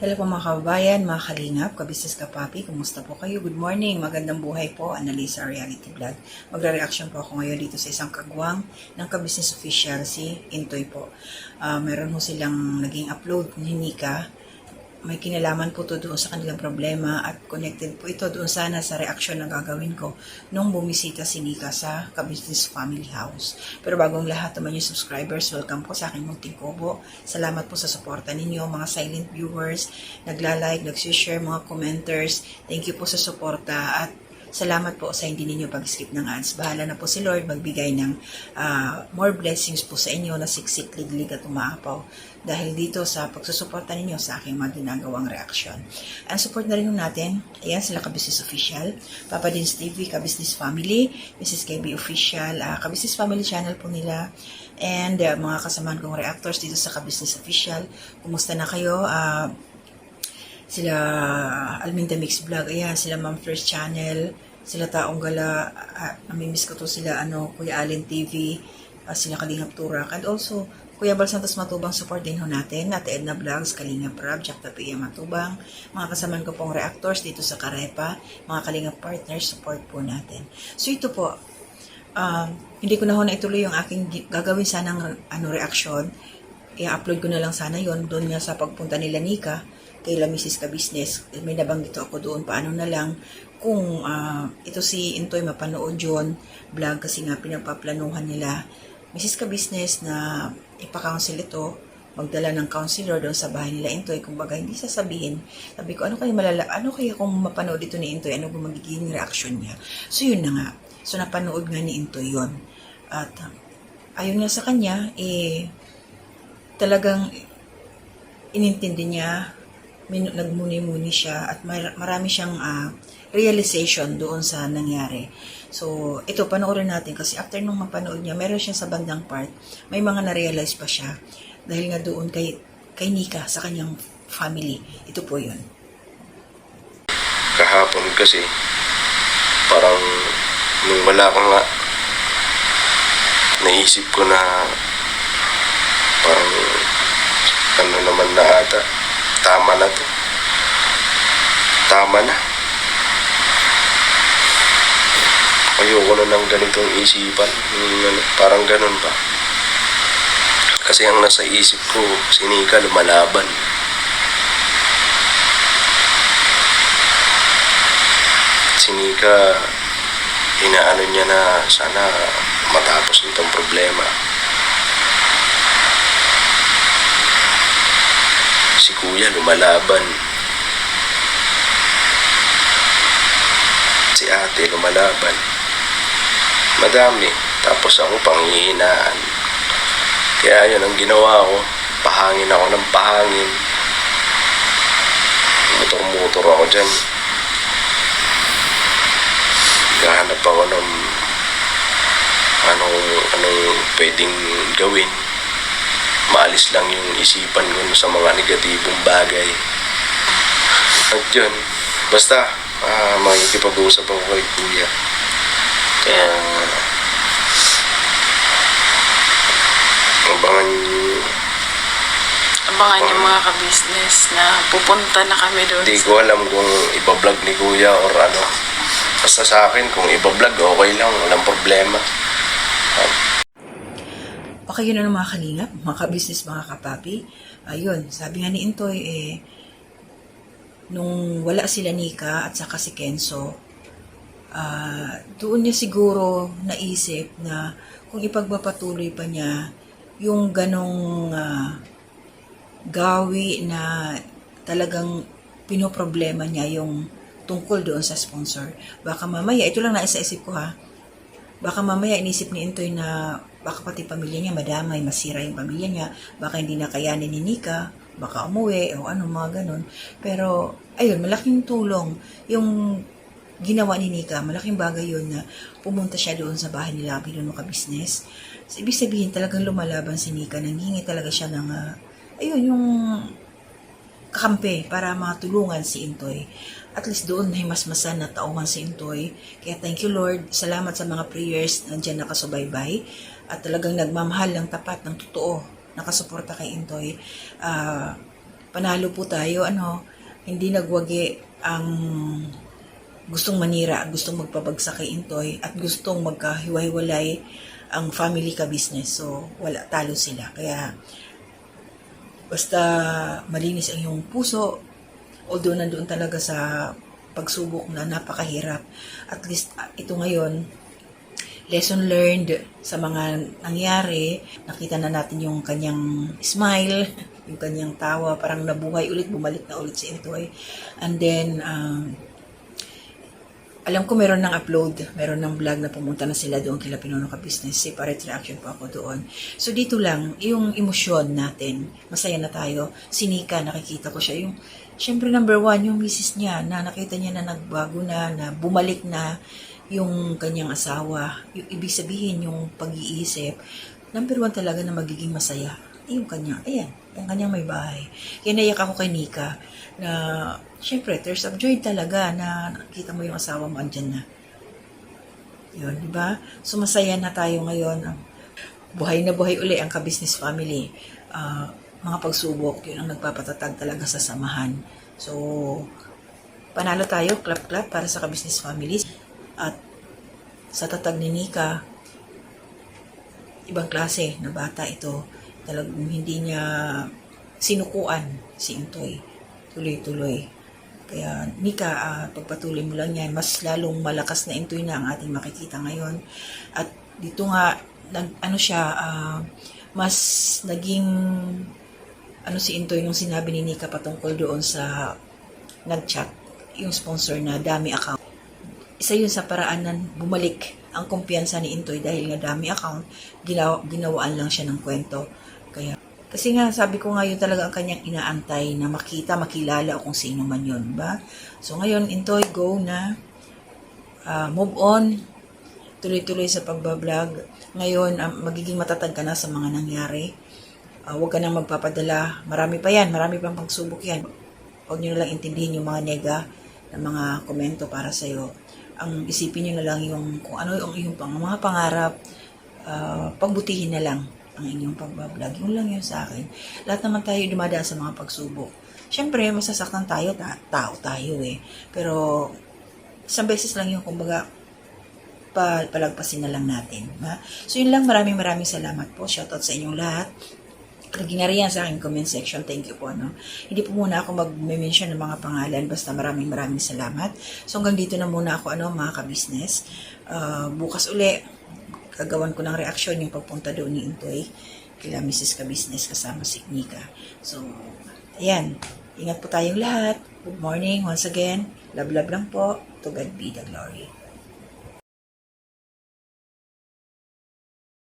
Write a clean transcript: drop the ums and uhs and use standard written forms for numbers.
Hello po mga kababayan, mga kalingap, kabisnes kapapi, kumusta po kayo? Good morning, magandang buhay po, Analisa Reality Vlog. Magre-reaction po ako ngayon dito sa isang kagwang ng kabisnes official, si Intoy po. Meron ho silang naging upload ni Nika. May kinalaman po to doon sa kanilang problema at connected po ito doon sana sa reaction na gagawin ko nung bumisita si Nika sa Kabisnes Family House. Pero bagong lahat naman yung subscribers, welcome po sa aking munting kubo. Salamat po sa suporta ninyo, mga silent viewers, nagla-like, nag-share, mga commenters. Thank you po sa suporta at salamat po sa hindi ninyo pag-skip ng ads. Bahala na po si Lord magbigay ng more blessings po sa inyo na siksik, liglig at umaapaw. Dahil dito sa pagsusuporta ninyo sa aking mga ginagawang reaction. Ang support na rin natin, ayan sila Kabisnes Official, Papa Dins TV, Kabisnes Family, Mrs. KB Official, Kabisnes Family channel po nila, and mga kasamahan kong reactors dito sa Kabisnes Official. Kumusta na kayo? Sila Alminda Mix Vlog, ayan, sila Ma'am First Channel, sila Taong Gala, namimiss ko to sila, Kuya Allen TV, sila Kalingap Turak, and also, Kuya Bal Santos Matubang, support din ho natin, Ate Edna Vlogs, Kalingap Rab, Jack Tapia Matubang, mga kasamaan ko pong reactors dito sa Karepa, mga Kalingap partners, support po natin. So ito po, hindi ko na ho na ituloy yung aking gagawin sanang reaction, i-upload ko na lang sana yon doon nga sa pagpunta nila Nika, kay Mrs. Kabisnes, may nabanggit ako doon, paano na lang, kung ito si Intoy mapanood yun, vlog kasi nga pinapaplanuhan nila, Mrs. Kabisnes na ipa-counsel ito, magdala ng counselor doon sa bahay nila Intoy, kumbaga hindi sasabihin, sabi ko, ano kaya kung mapanood ito ni Intoy, ano ba magiging reaction niya? So yun na nga, so napanood nga ni Intoy yun, at ayun nga sa kanya, talagang inintindi niya, nagmuni-muni siya at marami siyang realization doon sa nangyari. So, ito, panoorin natin kasi after nung mapanood niya, meron siya sa bandang part, may mga na-realize pa siya dahil nga doon kay Nika sa kanyang family. Ito po yun. Kahapon kasi, parang nung wala ka nga, naisip ko na parang ano naman na ata, tama na to. Tama na. Ayoko na ng ganitong isipan. Parang ganun pa. Kasi ang nasa isip ko, si Nika lumalaban. Si Nika, inaano niya na sana matapos nitong problema. Si Kuya lumalaban. Si Ate lumalaban. Madami. Tapos ako panghihinaan. Kaya yun ang ginawa ko. Pahangin ako ng pahangin. Motor-motor ako dyan. Gahanap ako ng anong pwedeng gawin. Maalis lang yung isipan ko sa mga negatibong bagay. At yun, basta makikipag-usap ako kay Kuya. Kaya abangan yung mga kabisnes na pupunta na kami doon. Hindi ko alam kung iba-vlog ni Kuya or ano. Basta sa akin, kung iba-vlog, okay lang, walang problema. Okay, yun na mga kalingap, mga kabisnes, mga kapapi. Ayun, sabi nga ni Intoy, nung wala sila Nika at saka si Kenzo, doon niya siguro naisip na kung ipagpapatuloy pa niya yung ganong gawi na talagang pinoproblema niya yung tungkol doon sa sponsor. Baka mamaya, ito lang naisa isip ko ha, baka mamaya inisip ni Intoy na baka pati pamilya niya madamay, masira yung pamilya niya, baka hindi na kayanin ni Nika, baka umuwi o ano, mga ganun. Pero, ayun, malaking tulong yung ginawa ni Nika, malaking bagay yun na pumunta siya doon sa bahay nila bilang kabisnes. So, ibig sabihin talagang lumalaban si Nika, nanghingi talaga siya ng, ayun, yung kakampi para matulungan si Intoy. At least doon himasmasan na tauhan si Intoy. Kaya thank you Lord, salamat sa mga prayers nandiyan nakasubaybay at talagang nagmamahal ng tapat ng totoo nakasuporta kay Intoy. panalo po tayo, hindi nagwagi ang gustong manira, gustong magpabagsak kay Intoy, at gustong magkahiwa-hiwalay ang family ka-business. So, wala, talo sila. Kaya, basta malinis ang iyong puso, although nandoon talaga sa pagsubok na napakahirap, at least ito ngayon, lesson learned sa mga nangyari, nakita na natin yung kanyang smile, yung kanyang tawa, parang nabuhay ulit, bumalik na ulit si Intoy. And then, alam ko meron ng upload, meron ng vlog na pumunta na sila doon kila Pinuno Ka-Business. Separate reaction po ako doon. So dito lang, yung emosyon natin, masaya na tayo. Si Nika, nakikita ko siya. Yung, syempre number 1, yung misis niya, na nakita niya na nagbago na bumalik na yung kanyang asawa. Yung ibig sabihin, yung pag-iisip, number 1 talaga na magiging masaya. Yung kanyang, ayan, yung kanyang may bahay. Kaya naiyak ako kay Nika na, syempre, tears of joy talaga na nakita mo yung asawa mo andyan na. Yun, di ba? So, masaya na tayo ngayon. Buhay na buhay uli ang ka-business family. Mga pagsubok, yun ang nagpapatatag talaga sa samahan. So, panalo tayo, clap-clap para sa ka-business family. At sa tatag ni Nika, ibang klase na bata ito. Talagang hindi niya sinukuan si Intoy. Tuloy-tuloy. Kaya, Nika, pagpatuloy mo lang yan, mas lalong malakas na Intoy na ang ating makikita ngayon. At dito nga, mas naging, si Intoy nung sinabi ni Nika patungkol doon sa nag-chat, yung sponsor na dami account. Isa yun sa paraan na bumalik ang kumpiyansa ni Intoy dahil nga dami account, ginawaan lang siya ng kwento. Kasi nga, sabi ko nga yun talaga ang kanyang inaantay na makita, makilala o kung sino man yun, ba? So ngayon, Intoy, go na. Move on. Tuloy-tuloy sa pagbablog. Ngayon, magiging matatag ka na sa mga nangyari. Huwag ka nang magpapadala. Marami pa yan. Marami pang pagsubok yan. Huwag nyo na lang intindihin yung mga nega na mga komento para sa'yo. Ang isipin nyo na lang yung kung ano yung iyong mga pangarap. Pagbutihin na lang ang inyong pagbablog. Yun lang yun sa akin. Lahat naman tayo dumadaan sa mga pagsubok. Siyempre, masasaktan tayo, tao tayo eh. Pero, isang beses lang yung kumbaga, palagpasin na lang natin. Ha? So, yun lang. Maraming salamat po. Shoutout sa inyong lahat. Naginarihan sa aking comment section. Thank you po. Hindi po muna ako mag-mention ng mga pangalan. Basta maraming salamat. So, hanggang dito na muna ako, mga ka-business. Bukas uli, gagawan ko ng reaksyon yung pagpunta doon ni Intoy kila Mrs. Ka-Business kasama si Nika. So, ayan. Ingat po tayong lahat. Good morning once again. Love lang po. To God be the glory.